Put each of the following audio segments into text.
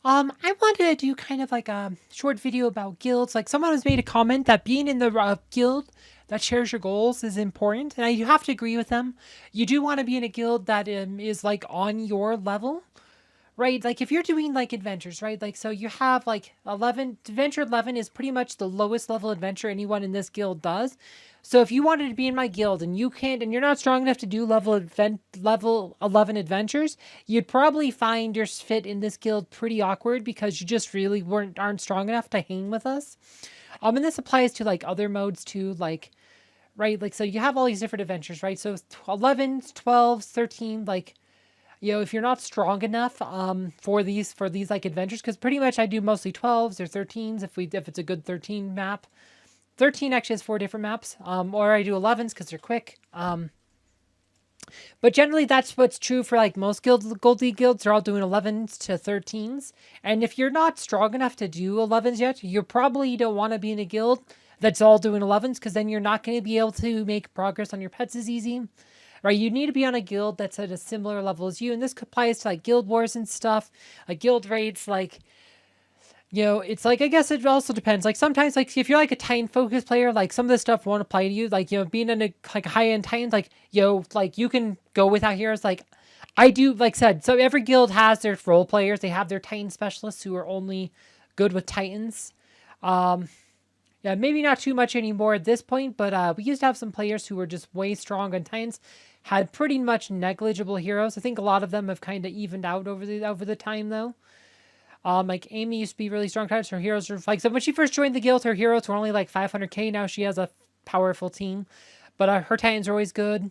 I wanted to do kind of like a short video about guilds. Like someone has made a comment that being in the guild that shares your goals is important, and I have to agree with them. You do want to be in a guild that is like on your level, right? Like if you're doing like adventures, right? Like so you have like 11 adventure 11 is pretty much the lowest level adventure anyone in this guild does. So if you wanted to be in my guild and you can't and you're not strong enough to do level 11 adventures, you'd probably find your fit in this guild pretty awkward because you just really aren't strong enough to hang with us. And this applies to like other modes too, like right? Like so you have all these different adventures, right? So 11s, 12s, 13 like if you're not strong enough for these like adventures, because pretty much I do mostly 12s or 13s if it's a good 13 map. 13 actually has 4 different maps, or I do 11s because they're quick. But generally that's what's true for like most Gold League guilds. They're all doing 11s to 13s, and if you're not strong enough to do 11s yet, you probably don't want to be in a guild that's all doing 11s because then you're not going to be able to make progress on your pets as easy. Right, you need to be on a guild that's at a similar level as you, and this applies to like guild wars and stuff, like guild raids. Like, it's like I guess it also depends. Like sometimes, like if you're like a Titan focused player, like some of this stuff won't apply to you. Like being in a like high end Titans, like like you can go without heroes. Like I do, like said. So every guild has their role players. They have their Titan specialists who are only good with Titans. Yeah, maybe not too much anymore at this point, but we used to have some players who were just way strong on Titans, had pretty much negligible heroes. I think a lot of them have kind of evened out over the time though. Like Amy used to be really strong Titans. Her heroes were like so when she first joined the guild, her heroes were only like 500k. Now she has a powerful team, but her Titans are always good.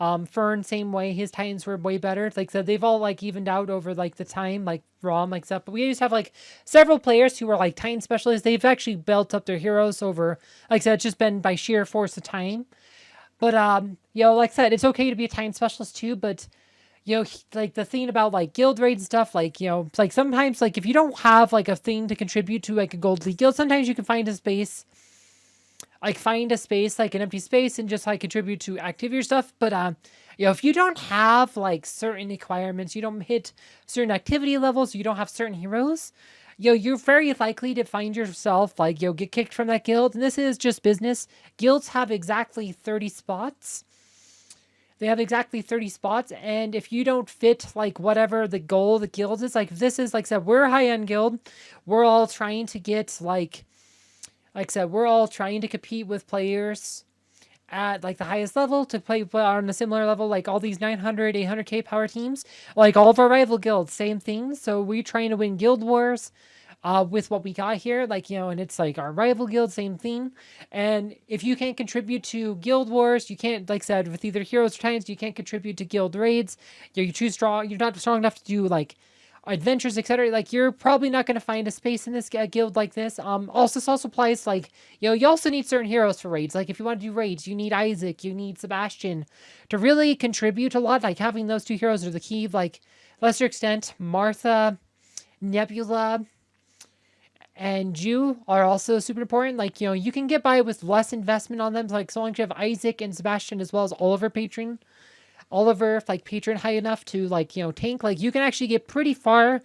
Fern, same way. His Titans were way better. Like so they've all like evened out over like the time, like Rom, like stuff. But we used to have like several players who were like Titan specialists. They've actually built up their heroes over, like I said, it's just been by sheer force of time. But like I said, it's okay to be a Titan specialist too. But like the thing about like guild raid stuff, like like sometimes like if you don't have like a thing to contribute to like a Gold League guild, sometimes you can find a space, like an empty space, and just like contribute to activity or stuff. But if you don't have like certain requirements, you don't hit certain activity levels, you don't have certain heroes, you're very likely to find yourself like get kicked from that guild. And this is just business. Guilds have exactly 30 spots. They have exactly 30 spots, and if you don't fit like whatever the goal of the guild is, like if this is like I said, we're a high end guild, we're all trying to get like I said, we're all trying to compete with players at like the highest level to play on a similar level, like all these 900, 800k power teams, like all of our rival guilds, same thing. So we're trying to win guild wars with what we got here, like, and it's like our rival guild, same thing. And if you can't contribute to guild wars, you can't, like I said, with either heroes or titans, you can't contribute to guild raids. You're too strong. You're not strong enough to do like adventures, etc. Like you're probably not going to find a space in this guild like this. Also, this also applies like you also need certain heroes for raids. Like if you want to do raids, you need Isaac, you need Sebastian to really contribute a lot. Like having those 2 heroes are the key. Like lesser extent, Martha, Nebula, and Jew are also super important. Like you can get by with less investment on them. Like so long as you have Isaac and Sebastian as well as Oliver, like patron high enough to like tank, like you can actually get pretty far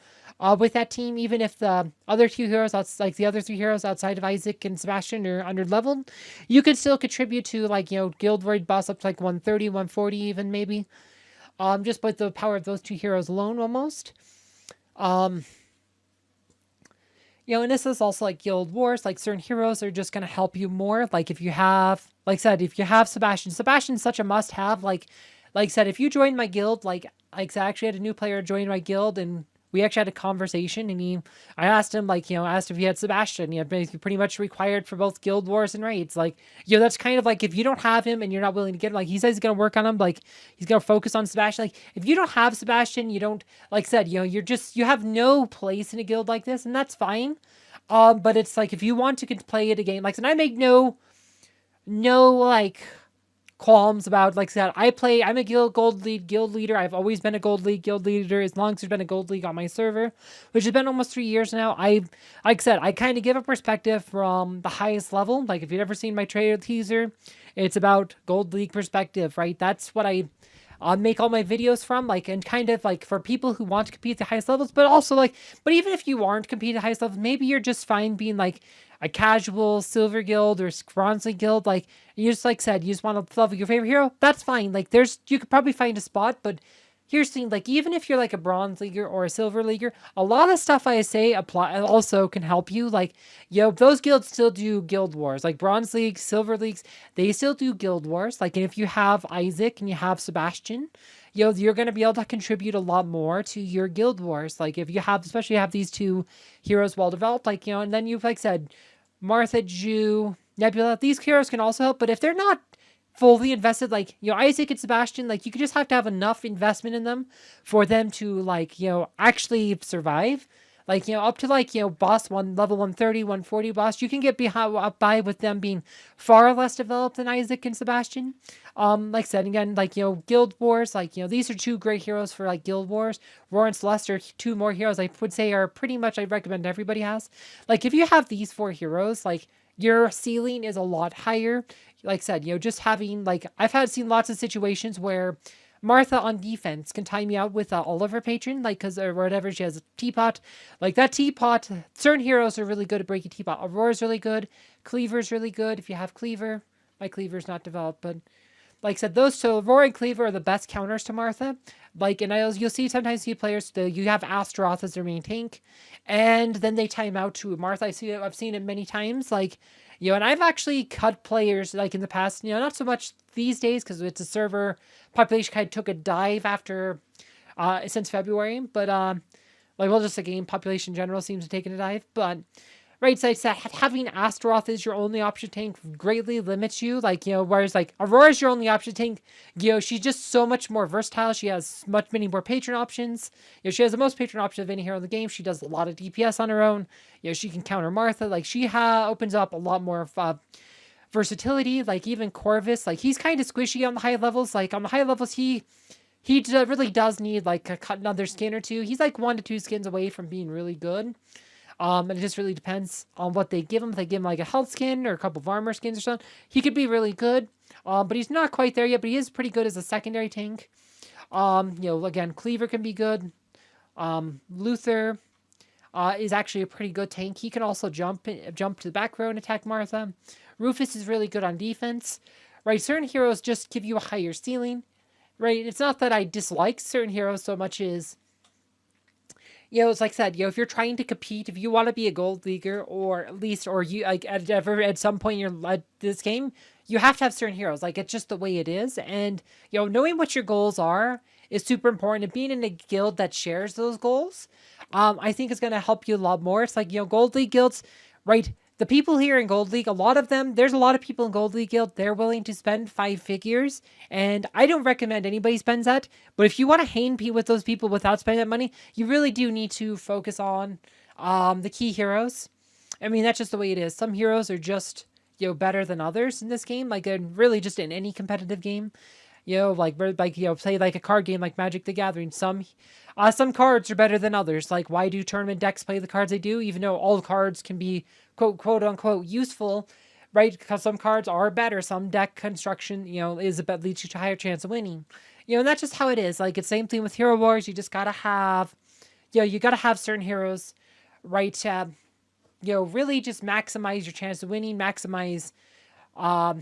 with that team, even if the other 2 heroes like the other 3 heroes outside of Isaac and Sebastian are under leveled. You can still contribute to like guild raid boss up to like 130, 140 even maybe, just with the power of those 2 heroes alone almost. And this is also like guild wars. Like certain heroes are just gonna help you more. Like if you have, like I said, if you have Sebastian's such a must-have. Like I said, if you join my guild, like I said, I actually had a new player join my guild, and we actually had a conversation. And I asked him, like asked if he had Sebastian. He had pretty much required for both guild wars and raids. Like that's kind of like if you don't have him and you're not willing to get him, like he says he's gonna work on him. Like he's gonna focus on Sebastian. Like if you don't have Sebastian, you don't, like I said, you have no place in a guild like this, and that's fine. But it's like if you want to play it a game, like, and I make no like qualms about, like I said, I'm a guild leader. I've always been a Gold League guild leader as long as there's been a Gold League on my server, which has been almost 3 years now. Like I said, I kind of give a perspective from the highest level. Like if you've ever seen my trailer teaser, it's about Gold League perspective, right? That's what I make all my videos from, like, and kind of like for people who want to compete at the highest levels, but also like, but even if you aren't competing at the highest levels, maybe you're just fine being like a casual silver guild or bronze league guild. Like, you just, like said, you just want to level your favorite hero. That's fine. Like, you could probably find a spot, but here's the thing, like, even if you're like a bronze leaguer or a silver leaguer, a lot of stuff I say also can help you. Like, those guilds still do guild wars. Like, bronze leagues, silver leagues, they still do guild wars. Like, and if you have Isaac and you have Sebastian, you're going to be able to contribute a lot more to your guild wars. Like, if you have, especially have these two heroes well developed, like, and then you've, like said, Martha, Ju, Nebula, these heroes can also help, but if they're not fully invested, like, Isaac and Sebastian, like, you could just have to have enough investment in them for them to, like, actually survive. Like, up to, like, boss one, level 130, 140 boss, you can get up by with them being far less developed than Isaac and Sebastian. Like I said, again, like, Guild Wars, like, these are two great heroes for, like, Guild Wars. Roar and Celeste are two more heroes I would say are pretty much, I recommend everybody has. Like, if you have these four heroes, like, your ceiling is a lot higher. Like I said, just having, like, I've seen lots of situations where Martha on defense can time you out with Oliver Patron, like, because or whatever, she has a teapot. Like, that teapot, certain heroes are really good at breaking teapot. Aurora's really good. Cleaver's really good if you have Cleaver. My Cleaver's not developed, but like I said, those two, Aurora and Cleaver, are the best counters to Martha. Like, and you'll sometimes see players, you have Astaroth as their main tank, and then they time out to Martha. I've seen it many times, like, and I've actually cut players, like, in the past, not so much these days, because it's a server population kind of took a dive after, since February, but, like, well, just the game population in general seems to take a dive, but, right, so it's that having Astaroth as your only option tank greatly limits you, like, whereas, like, Aurora's your only option tank, she's just so much more versatile. She has many more patron options. She has the most patron options of any hero in the game. She does a lot of DPS on her own. She can counter Martha. Like, she opens up a lot more versatility. Like, even Corvus, like, he's kind of squishy on the high levels. Like, on the high levels, he really does need, like, another skin or two. He's like 1 to 2 skins away from being really good. And it just really depends on what they give him. If they give him, like, a health skin or a couple of armor skins or something, he could be really good. But he's not quite there yet, but he is pretty good as a secondary tank. Again, Cleaver can be good. Luther is actually a pretty good tank. He can also jump to the back row and attack Martha. Rufus is really good on defense. Right, certain heroes just give you a higher ceiling. Right, it's not that I dislike certain heroes so much as, it's like I said, if you're trying to compete, if you want to be a gold leaguer, or at least, or you, like, at some point in this game, you have to have certain heroes. Like, it's just the way it is. And, knowing what your goals are is super important. And being in a guild that shares those goals, I think is going to help you a lot more. It's like, gold league guilds, right? The people here in Gold League, there's a lot of people in Gold League Guild, they're willing to spend 5 figures, and I don't recommend anybody spends that, but if you want to hang with those people without spending that money, you really do need to focus on the key heroes. I mean, that's just the way it is. Some heroes are just, better than others in this game, like, really just in any competitive game. Play like a card game like Magic the Gathering. Some cards are better than others. Like, why do tournament decks play the cards they do, even though all cards can be quote unquote useful, right? Because some cards are better. Some deck construction, leads you to a higher chance of winning. And that's just how it is. Like, it's the same thing with Hero Wars. You just gotta have, you gotta have certain heroes, right? Really just maximize your chance of winning, maximize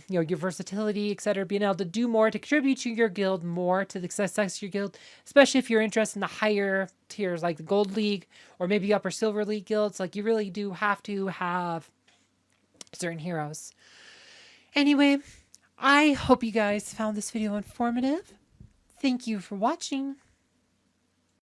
your versatility, etc., being able to do more to contribute to your guild, more to the success of your guild, especially if you're interested in the higher tiers like the Gold League or maybe Upper Silver League guilds. Like, you really do have to have certain heroes. Anyway, I hope you guys found this video informative. Thank you for watching.